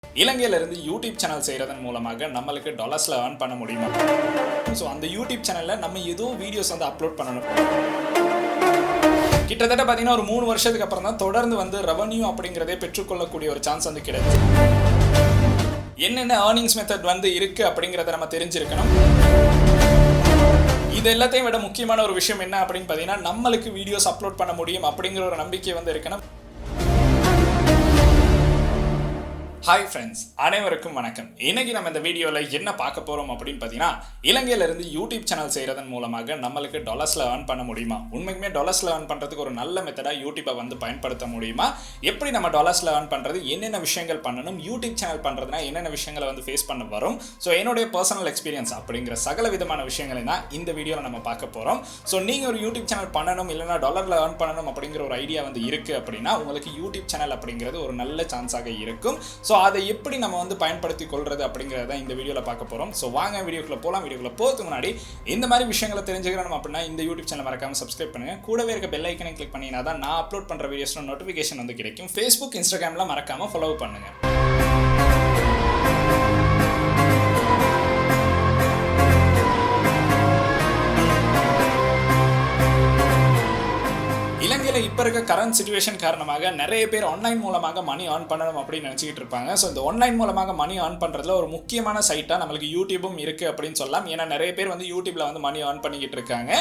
இலங்கையிலிருந்து YouTube channel செய்கிறதன் மூலமாக நம்மளுக்கு டாலர்ஸில் earn பண்ண முடியுமா? ஸோ அந்த யூடியூப் சேனலில் நம்ம ஏதோ வீடியோஸ் வந்து அப்லோட் பண்ணணும். கிட்டத்தட்ட பார்த்தீங்கன்னா ஒரு 3 வருஷத்துக்கு அப்புறம் தான் தொடர்ந்து வந்து ரெவன்யூ அப்படிங்கிறதே பெற்றுக்கொள்ளக்கூடிய ஒரு சான்ஸ் வந்து கிடையாது. என்னென்ன ஏர்னிங்ஸ் மெத்தட் வந்து இருக்குது அப்படிங்கிறத நம்ம தெரிஞ்சிருக்கணும். இது எல்லாத்தையும் விட முக்கியமான ஒரு விஷயம் என்ன அப்படின்னு பார்த்தீங்கன்னா, நம்மளுக்கு வீடியோஸ் அப்லோட் பண்ண முடியும் அப்படிங்கிற ஒரு நம்பிக்கை வந்து இருக்கணும். ஹாய் ஃப்ரெண்ட்ஸ், அனைவருக்கும் வணக்கம். இன்னைக்கு நம்ம இந்த வீடியோவில் என்ன பார்க்க போகிறோம் அப்படின்னு பார்த்தீங்கன்னா, இலங்கையிலிருந்து யூடியூப் சேனல் செய்கிறதன் மூலமாக நம்மளுக்கு டாலர்ஸில் earn பண்ண முடியுமா? உண்மைக்குமே டாலர்ஸில் earn பண்ணுறதுக்கு ஒரு நல்ல மெத்தடாக யூடியூப்பை வந்து பயன்படுத்த முடியுமா? எப்படி நம்ம டாலர்ஸில் earn பண்ணுறது, என்னென்ன விஷயங்கள் பண்ணணும், யூடியூப் சேனல் பண்ணுறதுனா என்னென்ன விஷயங்களை வந்து ஃபேஸ் பண்ண வரும், ஸோ என்னுடைய பர்சனல் எக்ஸ்பீரியன்ஸ் அப்படிங்கிற சகல விதமான விஷயங்களை தான் இந்த வீடியோவில் நம்ம பார்க்க போகிறோம். ஸோ நீங்கள் ஒரு யூடியூப் சேனல் பண்ணணும், இல்லைனா டாலரில் earn பண்ணணும் அப்படிங்கிற ஒரு ஐடியா வந்து இருக்குது அப்படின்னா, உங்களுக்கு யூடியூப் சேனல் அப்படிங்கிறது ஒரு நல்ல சான்ஸாக இருக்கும். ஸோ அதை எப்படி நம்ம வந்து பயன்படுத்தி கொள்றது அப்படிங்கிறத இந்த வீடியோவில் பார்க்க போகிறோம். ஸோ வாங்க வீடியோக்குள்ள போகலாம். வீடியோக்குள்ள போகிறதுக்கு முன்னாடி இந்த மாதிரி விஷயங்களை தெரிஞ்சுக்கிறோம் அப்படின்னா இந்த யூடியூப் சேனல் மறக்காம சப்ஸ்கிரைப் பண்ணுங்க. கூடவே இருக்க பெல் ஐக்கனை கிளிக் பண்ணினா தான் நான் அப்லோட் பண்ணுற வீடியோஸ்ல நோட்டிஃபிகேஷன் வந்து கிடைக்கும். ஃபேஸ்புக், இன்ஸ்டாகிராம்ல மறக்காம ஃபாலோ பண்ணுங்க. இலங்கையில் இப்போ இருக்க கரண்ட் சிச்சுவேஷன் காரணமாக நிறைய பேர் ஆன்லைன் மூலமாக மணி earn பண்ணணும் அப்படின்னு நினச்சிக்கிட்டு இருப்பாங்க. ஸோ இந்த ஆன்லைன் மூலமாக மணி earn பண்ணுறதுல ஒரு முக்கியமான சைட்டாக நம்மளுக்கு யூடியூபும் இருக்குது அப்படின்னு சொல்லலாம். ஏன்னா நிறைய பேர் வந்து யூடியூப்பில் வந்து மணி earn பண்ணிக்கிட்டு இருக்காங்க.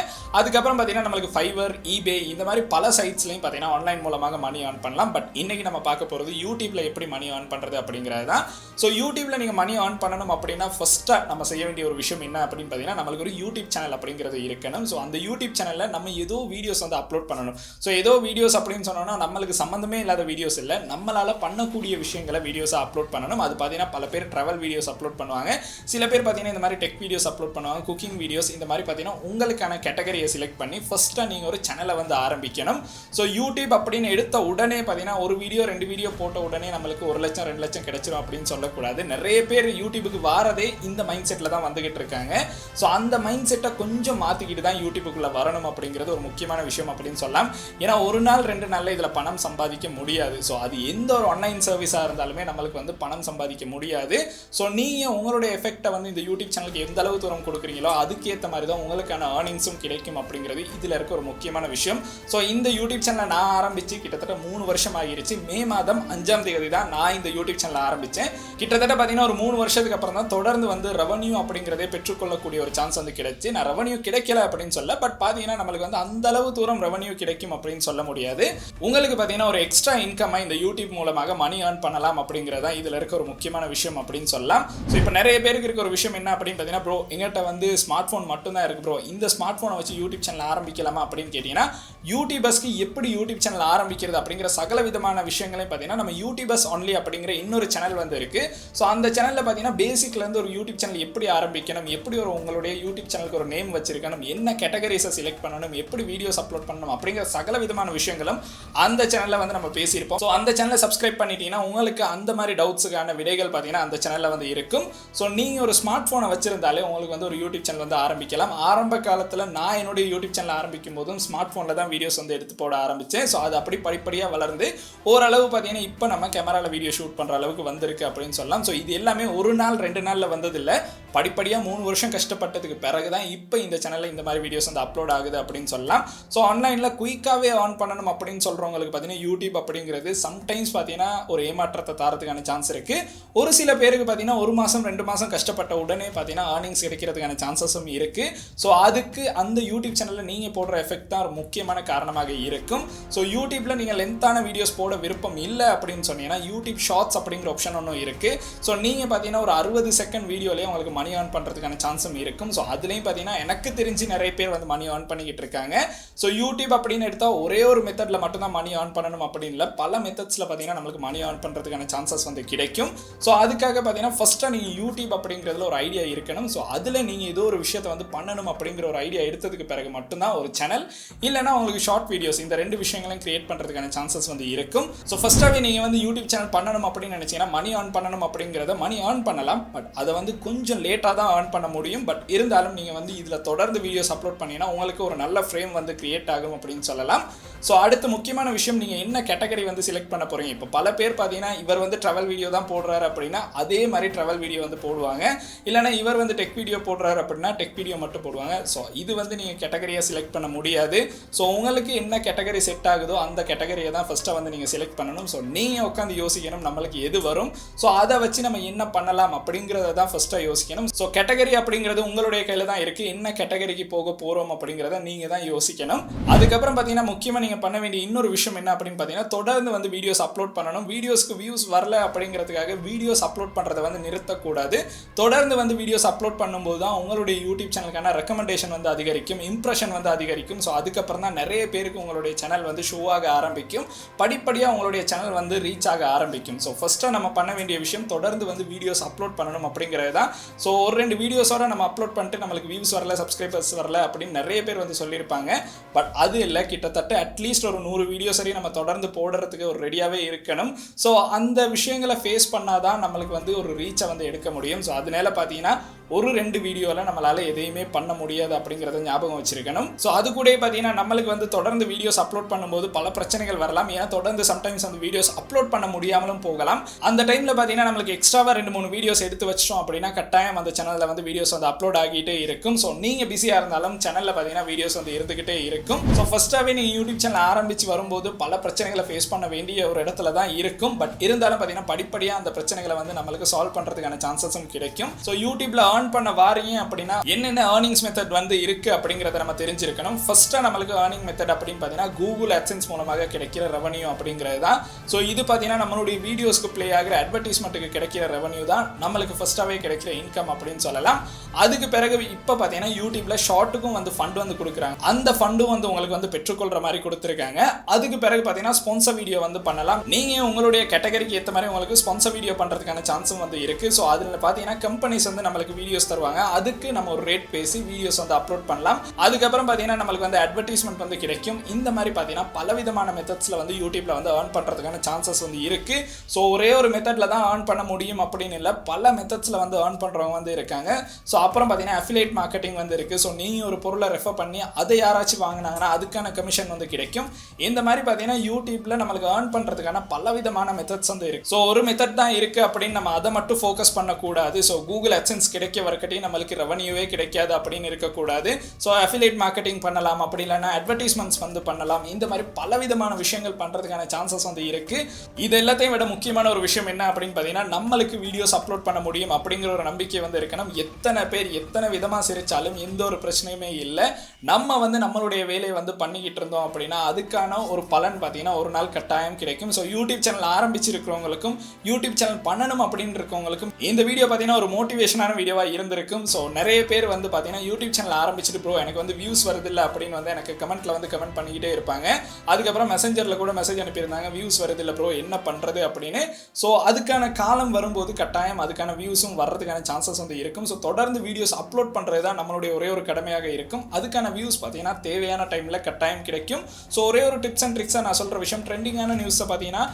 அதுக்கப்புறம் பார்த்தீங்கன்னா நம்மளுக்கு ஃபைவர், ஈபே இந்த மாதிரி பல சைட்ஸ்லையும் பார்த்தீங்கன்னா ஆன்லைன் மூலமாக மணி earn பண்ணலாம். பட் இன்னைக்கு நம்ம பார்க்க போகிறது யூடியூப்பில் எப்படி மணி earn பண்ணுறது அப்படிங்கிறது தான். ஸோ யூடியூப்பில் நீங்கள் மணி earn பண்ணணும் அப்படின்னா ஃபஸ்ட்டாக நம்ம செய்ய வேண்டிய ஒரு விஷயம் என்ன அப்படின்னு பார்த்தீங்கன்னா, நம்மளுக்கு ஒரு யூடியூப் சேனல் அப்படிங்கிறது இருக்கணும். ஸோ அந்த யூடியூப் சேனலில் நம்ம ஏதோ வீடியோஸ் வந்து அப்லோட் பண்ணணும். ஸோ ஏதோ வீடியோஸ் அப்படின்னு சொன்னோம்னா நம்மளுக்கு சம்மந்தமே இல்லாத வீடியோஸ் இல்லை, நம்மளால் பண்ணக்கூடிய விஷயங்களை வீடியோஸாக அப்லோட் பண்ணணும். அது பார்த்தீங்கன்னா பல பேர் ட்ராவல் வீடியோஸ் அப்லோட் பண்ணுவாங்க, சில பேர் பார்த்தீங்கன்னா இந்த மாதிரி டெக் வீடியோஸ் அப்லோட் பண்ணுவாங்க, குக்கிங் வீடியோஸ், இந்த மாதிரி பார்த்தீங்கன்னா உங்களுக்கான கேட்டகரியை செலக்ட் பண்ணி ஃபஸ்ட்டாக நீங்கள் ஒரு சேனலை வந்து ஆரம்பிக்கணும். ஸோ யூடியூப் அப்படின்னு எடுத்த உடனே பார்த்தீங்கன்னா ஒரு வீடியோ 2 வீடியோ போட்ட உடனே நம்மளுக்கு 1 லட்சம் 2 லட்சம் கிடைச்சிரும் அப்படின்னு சொல்லக்கூடாது. நிறைய பேர் யூடியூபுக்கு வாரதே இந்த மைண்ட் செட்டில் தான் வந்துகிட்டு இருக்காங்க. ஸோ அந்த மைண்ட் செட்டை கொஞ்சம் மாற்றிக்கிட்டு தான் யூடியூபுக்குள்ளே வரணும் அப்படிங்கிறது ஒரு முக்கியமான விஷயம் அப்படின்னு சொல்லலாம். ஏன்னா ஒரு நாள் 2 நாளில் இதில் பணம் சம்பாதிக்க முடியாது. ஸோ அது எந்த ஒரு ஆன்லைன் சர்வீஸாக இருந்தாலுமே நம்மளுக்கு வந்து பணம் சம்பாதிக்க முடியாது. ஸோ நீங்கள் உங்களுடைய எஃபெக்டை வந்து இந்த யூடியூப் சேனலுக்கு எந்த அளவு தூரம் கொடுக்குறீங்களோ அதுக்கேற்ற மாதிரி தான் உங்களுக்கான ஏர்னிங்ஸும் கிடைக்கும் அப்படிங்கிறது இதில் இருக்க ஒரு முக்கியமான விஷயம். ஸோ இந்த யூடியூப் சேனலை நான் ஆரம்பித்து கிட்டத்தட்ட 3 வருஷம் ஆகிருச்சு. மே மாதம் 5ஆம் தேதி தான் நான் இந்த யூடியூப் சேனலை ஆரம்பித்தேன். கிட்டத்தட்ட பார்த்தீங்கன்னா ஒரு 3 வருஷத்துக்கு அப்புறம் தான் தொடர்ந்து வந்து ரெவன்யூ அப்படிங்கிறதே பெற்றுக்கொள்ளக்கூடிய ஒரு சான்ஸ் வந்து கிடைச்சு. நான் ரெவன்யூ கிடைக்கல அப்படின்னு சொல்ல, பட் பார்த்தீங்கன்னா நம்மளுக்கு வந்து அந்த அளவு தூரம் ரெவன்யூ கிடைக்கும் அப்படின்னு சொல்ல முடியாது. உங்களுக்கு பார்த்தீங்கன்னா ஒரு எக்ஸ்ட்ரா இன்கம் இந்த யூடியூப் மூலமாக மணி earn பண்ணலாம் அப்படிங்கிறதா இதில் இருக்க ஒரு முக்கியமான விஷயம் அப்படின்னு சொல்லலாம். ஸோ இப்போ நிறைய பேருக்கு இருக்க ஒரு விஷயம் என்ன அப்படின்னு பார்த்தீங்கன்னா, ப்ரோ எங்கிட்ட வந்து ஸ்மார்ட் ஃபோன் மட்டும்தான் இருக்குது ப்ரோ, இந்த ஸ்மார்ட் ஃபோனை வச்சு யூடியூப் சேனல் ஆரம்பிக்கலாமா அப்படின்னு கேட்டிங்கன்னா, யூடியூபர்ஸ்க்கு எப்படி யூடியூப் சேனல் ஆரம்பிக்கிறது அப்படிங்கிற சகல விதமான விஷயங்களையும் பார்த்தீங்கன்னா நம்ம யூடியூபர்ஸ் ஒன்லி அப்படிங்கிற இன்னொரு சேனல் வந்து இருக்குது. ஸோ அந்த சேனலில் பார்த்தீங்கன்னா பேசிக்லேருந்து ஒரு யூடியூப் சேனல் எப்படி ஆரம்பிக்கணும், எப்படி ஒரு உங்களுடைய யூடியூப் சேனலுக்கு ஒரு நேம் வச்சிருக்கணும், என்ன கேட்டகரிஸை செலக்ட் பண்ணணும், எப்படி வீடியோஸ் அப்லோட் பண்ணணும் அப்படிங்கிற சகல விதமான விஷயங்களும் அந்த சேனலில் வந்து நம்ம பேசியிருப்போம். ஸோ அந்த சேனலை சப்ஸ்கிரைப் பண்ணிட்டீங்கன்னா உங்களுக்கு அந்த மாதிரி டவுட்ஸுக்கான விடைகள் பார்த்தீங்கன்னா அந்த சேனலில் வந்து இருக்கும். ஸோ நீங்கள் ஒரு ஸ்மார்ட் ஃபோனை வச்சிருந்தாலே உங்களுக்கு வந்து ஒரு யூடியூப் சேனல் வந்து ஆரம்பிக்கலாம். ஆரம்ப காலத்தில் நான் என்னுடைய யூடியூப் சேனல் ஆரம்பிக்கும் போதும் ஸ்மார்ட் ஃபோனில் தான் வீடியோஸ் வந்து எடுத்து போட ஆரம்பித்தேன். ஸோ அது அப்படி படிப்படியாக வளர்ந்து ஓரளவு பார்த்தீங்கன்னா இப்போ நம்ம கேமராவில் வீடியோ ஷூட் பண்ணுற அளவுக்கு வந்திருக்கு அப்படின்னு சொல்லலாம். ஸோ இது எல்லாமே ஒரு நாள் 2 நாளில் வந்ததில்லை, படிப்படியாக 3 வருஷம் கஷ்டப்பட்டதுக்கு பிறகு தான் இப்போ இந்த சேனலில் இந்த மாதிரி வீடியோஸ் வந்து அப்லோட் ஆகுது அப்படின்னு சொல்லலாம். ஸோ ஆன்லைனில் குயிக்காகவே earn பண்ணணும் அப்படின்னு சொல்கிறவங்களுக்கு பார்த்தீங்கன்னா யூடியூப் அப்படிங்கிறது சம்டைம்ஸ் பார்த்தீங்கன்னா ஒரு ஏமாற்றத்தை தரத்துக்கான சான்ஸ் இருக்குது. ஒரு சில பேருக்கு பார்த்தீங்கன்னா 1 மாதம் 2 மாதம் கஷ்டப்பட்ட உடனே பார்த்தீங்கன்னா ஏர்னிங்ஸ் கிடைக்கிறதுக்கான சான்சஸும் இருக்குது. ஸோ அதுக்கு அந்த யூடியூப் சேனலில் நீங்கள் போடுற எஃபெக்ட் தான் ஒரு முக்கியமான காரணமாக இருக்கும். ஸோ யூடியூப்பில் நீங்கள் லென்த்தான வீடியோஸ் போட விருப்பம் இல்லை அப்படின்னு சொன்னீங்கன்னா யூடியூப் ஷார்ட்ஸ் அப்படிங்கிற ஆப்ஷன் ஒன்றும் இருக்குது. ஸோ நீங்கள் பார்த்தீங்கன்னா ஒரு 60 செகண்ட் வீடியோலேயே உங்களுக்கு மணி earn பண்ணுறதுக்கான சான்ஸும் இருக்கும். ஸோ அதுலேயும் பார்த்தீங்கன்னா எனக்கு தெரிஞ்சு நிறைய பேர் வந்து மணி earn பண்ணிக்கிட்டு இருக்காங்க. ஸோ யூடியூப் அப்படின்னு எடுத்தால் ஒரே ஒரு மெத்தடில் மட்டும்தான் மணி earn பண்ணணும் அப்படின்னு இல்லை, பல மெத்தட்ஸில் பார்த்தீங்கன்னா நம்மளுக்கு மணி earn பண்ணுறதுக்கான சான்சஸ் வந்து கிடைக்கும். ஸோ அதுக்காக பார்த்தீங்கன்னா ஃபஸ்ட்டாக நீங்கள் யூடியூப் அப்படிங்கிறதுல ஒரு ஐடியா இருக்கணும். ஸோ அதில் நீங்கள் ஏதோ ஒரு விஷயத்தை வந்து பண்ணணும் அப்படிங்கிற ஒரு ஐடியா எடுத்ததுக்கு பிறகு மட்டும்தான் ஒரு சேனல் இல்லைனா உங்களுக்கு ஷார்ட் வீடியோஸ் இந்த 2 விஷயங்களையும் கிரியேட் பண்ணுறதுக்கான சான்சஸ் வந்து இருக்கும். ஸோ ஃபஸ்ட்டாகவே நீங்கள் வந்து யூடியூப் சேனல் பண்ணணும் அப்படின்னு நினச்சிங்கன்னா மணி earn பண்ணணும் அப்படிங்கிறத மணி earn பண்ணலாம், பட் அதை வந்து கொஞ்சம் லேட்டாக தான் earn பண்ண முடியும். பட் இருந்தாலும் நீங்கள் வந்து இதில் தொடர்ந்து வீடியோஸ் அப்லோட் பண்ணிங்கன்னா உங்களுக்கு ஒரு நல்ல ஃப்ரேம் வந்து கிரியேட் ஆகும் அப்படின்னு சொல்லலாம். ஸோ அடுத்து முக்கியமான விஷயம், நீங்கள் என்ன கேட்டகரி வந்து செலக்ட் பண்ண போகிறீங்க. இப்போ பல பேர் பார்த்தீங்கன்னா இவர் வந்து ட்ராவல் வீடியோ தான் போடுறாரு அப்படின்னா அதே மாதிரி ட்ராவல் வீடியோ வந்து போடுவாங்க. இல்லைனா இவர் வந்து டெக் வீடியோ போடுறாரு அப்படின்னா டெக் வீடியோ மட்டும் போடுவாங்க. ஸோ இது வந்து நீங்கள் கேட்டகரியாக செலக்ட் பண்ண முடியாது. ஸோ உங்களுக்கு என்ன கேட்டகரி செட் ஆகுதோ அந்த கேட்டகரியை தான் ஃபஸ்ட்டாக வந்து நீங்கள் செலக்ட் பண்ணணும். ஸோ நீங்கள் உட்காந்து யோசிக்கணும் நம்மளுக்கு எது வரும், ஸோ அதை வச்சு நம்ம என்ன பண்ணலாம் அப்படிங்கிறத தான் ஃபஸ்ட்டாக யோசிக்கணும். ஸோ கேட்டகரி அப்படிங்கிறது உங்களுடைய கையில் தான் இருக்குது. என்ன கேட்டகரிக்கு போக போகிறோம் அப்படிங்கிறத நீங்கள் தான் யோசிக்கணும். அதுக்கப்புறம் பார்த்தீங்கன்னா முக்கியமாக நீங்கள் பண்ண வேண்டிய இன்னொரு விஷயம் என்ன அப்படின்னு பார்த்தீங்கன்னா, தொடர்ந்து வந்து வீடியோஸ் அப்லோட் பண்ணணும். வீடியோஸ்க்கு வியூஸ் வரல அப்படிங்கிறதுக்காக வீடியோஸ் அப்லோட் பண்ணுறதை வந்து நிறுத்தக்கூடாது. தொடர்ந்து வந்து வீடியோஸ் அப்லோட் பண்ணும்போது தான் உங்களுடைய யூடியூப் சேனலுக்கான ரெக்கமெண்டேஷன் வந்து அதிகரிக்கும், இம்ப்ரெஷன் வந்து அதிகரிக்கும். ஸோ அதுக்கப்புறம் தான் நிறைய பேருக்கு உங்களுடைய சேனல் வந்து ஷோ ஆக ஆரம்பிக்கும். படிப்படியாக உங்களுடைய சேனல் வந்து ரீச் ஆக ஆரம்பிக்கும். ஸோ ஃபஸ்ட்டாக நம்ம பண்ண வேண்டிய விஷயம் தொடர்ந்து வந்து வீடியோஸ் அப்லோட் பண்ணணும் அப்படிங்கிறது தான். ஸோ ஒரு 2 வீடியோஸோட நம்ம அப்லோட் பண்ணிட்டு நம்மளுக்கு வியூஸ் வரல, சப்ஸ்கிரைபர்ஸ் வரல அப்படின்னு நிறைய பேர் வந்து சொல்லியிருப்பாங்க. பட் அது இல்லை, கிட்டத்தட்ட அட்லீஸ்ட் ஒரு 100 வீடியோ சரி நம்ம தொடர்ந்து போடுறதுக்கு ஒரு ரெடியாகவே இருக்கணும். ஸோ அந்த விஷயங்களை ஃபேஸ் பண்ணாதான் நம்மளுக்கு வந்து ஒரு ரீச்சை வந்து எடுக்க முடியும். ஸோ அதனால பார்த்தீங்கன்னா ஒரு 2 வீடியோவில் நம்மளால் எதையுமே பண்ண முடியாது அப்படிங்கிறத ஞாபகம் வச்சிருக்கணும். ஸோ அது கூட பார்த்தீங்கன்னா நம்மளுக்கு வந்து தொடர்ந்து வீடியோஸ் அப்லோட் பண்ணும்போது பல பிரச்சனைகள் வரலாம். ஏன்னா தொடர்ந்து சம்டைம்ஸ் அந்த வீடியோஸ் அப்லோட் பண்ண முடியாமலும் போகலாம். அந்த டைமில் பார்த்தீங்கன்னா நம்மளுக்கு எக்ஸ்ட்ராவாக 2-3 வீடியோஸ் எடுத்து வச்சிட்டோம் அப்படின்னா கட்டாயம் அந்த சேனலில் வந்து வீடியோஸ் வந்து அப்லோட் ஆகிட்டே இருக்கும். ஸோ நீங்கள் பிஸியாக இருந்தாலும் சேனலில் பார்த்தீங்கன்னா வீடியோஸ் வந்து இருந்துகிட்டே இருக்கும். ஸோ ஃபஸ்ட்டாகவே நீங்கள் யூடியூப் சேனல் ஆரம்பித்து வரும்போது பல பிரச்சனைகளை ஃபேஸ் பண்ண வேண்டிய ஒரு இடத்துல தான் இருக்கும். பட் இருந்தாலும் பார்த்தீங்கன்னா படிப்படியாக அந்த பிரச்சனைகளை வந்து நம்மளுக்கு சால்வ் பண்ணுறதுக்கான சான்சஸும் கிடைக்கும். ஸோ யூடியூப்ல ஏர்ன் பண்ண வாரீங்க அப்படின்னா என்னென்ன ஏர்னிங்ஸ் மெத்தட் வந்து இருக்குது அப்படிங்கிறத நம்ம தெரிஞ்சிருக்கணும். ஃபஸ்ட்டாக நம்மளுக்கு ஏர்னிங் மெத்தட் அப்படின்னு பார்த்தீங்கன்னா கூகுள் AdSense மூலமாக கிடைக்கிற ரெவன்யூ அப்படிங்கிறது தான். ஸோ இது பார்த்தீங்கன்னா நம்மளுடைய வீடியோஸ்க்கு ப்ளே ஆகிற அட்வர்டைஸ்மெண்ட்டுக்கு கிடைக்கிற ரெவன்யூ தான் நம்மளுக்கு ஃபஸ்ட்டாகவே கிடைக்கிற இன்கம் அப்படின்னு சொல்லலாம். அதுக்கு பிறகு இப்போ பார்த்தீங்கன்னா யூடியூப்ல ஷார்ட்டுக்கும் வந்து ஃபண்ட் வந்து கொடுக்குறாங்க. அந்த ஃபண்டும் வந்து உங்களுக்கு வந்து பெற்றுக்கொள்கிற மாதிரி கொடுத்துருக்காங்க. அதுக்கு பிறகு பார்த்தீங்கன்னா ஸ்பான்சர் வீடியோ வந்து பண்ணலாம். நீங்கள் உங்களுடைய கேட்டகரிக்கு ஏற்ற மாதிரி உங்களுக்கு ஸ்பான்சர் வீடியோ பண்ணுறதுக்கான சான்ஸும் வந்து இருக்குது. ஸோ அதில் பார்த்தீங்கன்னா கம்பெனிஸ் வந்து நம்மளுக்கு வீடியோஸ் தருவாங்க. அதுக்கு நம்ம ஒரு ரேட் பேசி வீடியோஸ் வந்து அப்லோட் பண்ணலாம். அதுக்கப்புறம் பார்த்தீங்கன்னா நம்மளுக்கு வந்து அட்வர்டைஸ்மெண்ட் வந்து கிடைக்கும். இந்த மாதிரி பார்த்தீங்கன்னா பலவிதமான மெத்தட்ஸில் வந்து யூடியூப்ல வந்து ஏர்ன் பண்ணுறதுக்கான சான்சஸ் வந்து இருக்கு. ஸோ ஒரே ஒரு மெத்தடில் தான் ஏர்ன் பண்ண முடியும் அப்படின்னு இல்லை, பல மெத்தட்ஸில் வந்து ஏர்ன் பண்ணுறவங்க வந்து இருக்காங்க. ஸோ அப்புறம் பார்த்தீங்கன்னா அஃபிலியேட் மார்க்கெட்டிங் வந்து இருக்குது. ஸோ நீங்கள் ஒரு பொருளை ரெஃபர் பண்ணி அதை யாராச்சும் வாங்கினாங்கன்னா அதுக்கான கமிஷன் வந்து கிடைக்கும். இந்த மாதிரி பார்த்தீங்கன்னா யூடியூப்ல நம்மளுக்கு ஏர்ன் பண்ணுறதுக்கான பலவிதமான மெத்தட்ஸ் வந்து இருக்குது. ஸோ ஒரு மெத்தட் தான் இருக்குது அப்படின்னு நம்ம அதை மட்டும் ஃபோக்கஸ் பண்ணக்கூடாது. ஸோ கூகுள் AdSense கிடைக்க வரக்கட்டி நம்மளுக்கு ரெவன்யூவே கிடைக்காது அப்படின்னு இருக்கக்கூடாது. ஸோ அஃபிலியேட் மார்க்கெட்டிங் பண்ணலாம், அப்படி இல்லைன்னா அட்வர்டைஸ்மெண்ட்ஸ் வந்து பண்ணலாம். இந்த மாதிரி பலவிதமான விஷயங்கள் பண்ணுறதுக்கான சான்சஸ் வந்து இருக்குது. இது எல்லாத்தையும் விட முக்கியமான ஒரு விஷயம் என்ன அப்படின்னு பார்த்தீங்கன்னா நம்மளுக்கு வீடியோஸ் அப்லோட் பண்ண முடியும் அப்படிங்கிற ஒரு நம்பிக்கை வந்து இருக்கணும். எத்தனை பேர் எத்தனை விதமாக சிரிச்சாலும் எந்த ஒரு பிரச்சனையுமே இல்லை. நம்ம வந்து நம்மளுடைய வேலையை வந்து பண்ணிக்கிட்டு இருந்தோம் அப்படின்னா அதுக்கான ஒரு பலன் பார்த்தீங்கன்னா ஒரு நாள் கட்டாயம் கிடைக்கும். ஸோ யூடியூப் சேனல் ஆரம்பிச்சிருக்கிறவங்களுக்கும் யூடியூப் சேனல் பண்ணணும் அப்படின்னு இருக்கவங்களுக்கும் இந்த வீடியோ பார்த்தீங்கன்னா ஒரு மோட்டிவேஷனான வீடியோவாக இருந்திருக்கும். ஸோ நிறைய பேர் வந்து பார்த்தீங்கன்னா யூடியூப் சேனல் ஆரம்பிச்சுட்டு ப்ரோ எனக்கு வந்து வியூஸ் வருதில்லை அப்படின்னு வந்து எனக்கு கமெண்ட்டில் வந்து கமெண்ட் பண்ணிக்கிட்டே இருப்பாங்க. அதுக்கப்புறம் மெசஞ்சரில் கூட மெசேஜ் அனுப்பியிருந்தாங்க வியூஸ் வருதில்லை ப்ரோ என்ன பண்ணுறது அப்படின்னு. ஸோ அதுக்கான காலம் வரும்போது கட்டாயம் அதுக்கான வியூஸும் வர்றதுக்கான சான்சஸ் வந்து இருக்கும். ஸோ தொடர்ந்து வீடியோஸ் அப்லோட் பண்ணுறது தான் நம்மளுடைய ஒரே ஒரு கடமையாக இருக்கும். அதுக்கான வியூஸ் பார்த்தீங்கன்னா தேவையான டைமில் கட்டாயம் கிடைக்கும். ஸோ ஒரே ஒரு டிப்ஸ் அண்ட் ட்ரிக்ஸாக நான் சொல்கிற விஷயம், ட்ரெண்டிங்கான நியூஸை பார்த்தீங்கன்னா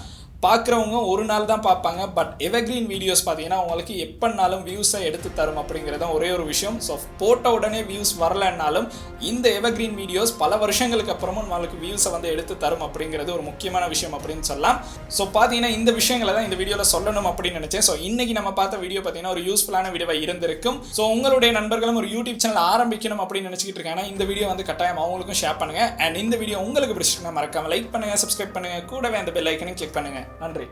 பார்க்குறவங்க ஒரு நாள் தான் பார்ப்பாங்க. பட் எவர்கிரீன் வீடியோஸ் பார்த்தீங்கன்னா உங்களுக்கு எப்போனாலும் வியூஸை எடுத்து தரும் அப்படிங்கிறது தான் ஒரே ஒரு விஷயம். ஸோ போட்ட உடனே வியூஸ் வரலன்னாலும் இந்த எவர்கிரீன் வீடியோஸ் பல வருஷங்களுக்கு அப்புறமும் நம்மளுக்கு வியூஸை வந்து எடுத்து தரும் அப்படிங்கிறது ஒரு முக்கியமான விஷயம் அப்படின்னு சொல்லலாம். ஸோ பார்த்தீங்கன்னா இந்த விஷயங்களை தான் இந்த வீடியோவில் சொல்லணும் அப்படின்னு நினச்சேன். ஸோ இன்னைக்கு நம்ம பார்த்த வீடியோ பார்த்தீங்கன்னா ஒரு யூஸ்ஃபுல்லான வீடியோவாக இருந்திருக்கும். ஸோ உங்களுடைய நண்பர்களும் ஒரு யூடியூப் சேனல் ஆரம்பிக்கணும் அப்படின்னு நினச்சிக்கிட்டு இருக்காங்கன்னா இந்த வீடியோ வந்து கட்டாயம் அவங்களுக்கும் ஷேர் பண்ணுங்கள். அண்ட் இந்த வீடியோ உங்களுக்கு பிடிச்சிருந்தா மறக்காம லைக் பண்ணுங்கள், சப்ஸ்கிரைப் பண்ணுங்கள், கூடவே அந்த பெல் ஐக்கனையும் கிளிக் பண்ணுங்கள். நன்றி.